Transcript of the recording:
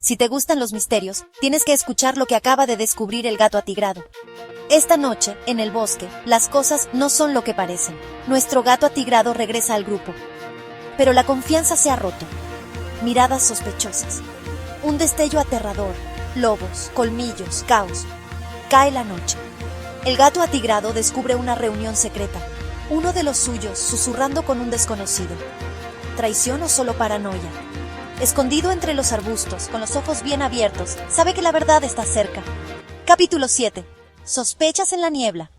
Si te gustan los misterios, tienes que escuchar lo que acaba de descubrir el gato atigrado. Esta noche, en el bosque, las cosas no son lo que parecen. Nuestro gato atigrado regresa al grupo. Pero la confianza se ha roto. Miradas sospechosas. Un destello aterrador. Lobos, colmillos, caos. Cae la noche. El gato atigrado descubre una reunión secreta. Uno de los suyos susurrando con un desconocido. ¿Traición o solo paranoia? Escondido entre los arbustos, con los ojos bien abiertos, sabe que la verdad está cerca. Capítulo 7. Sospechas en la niebla.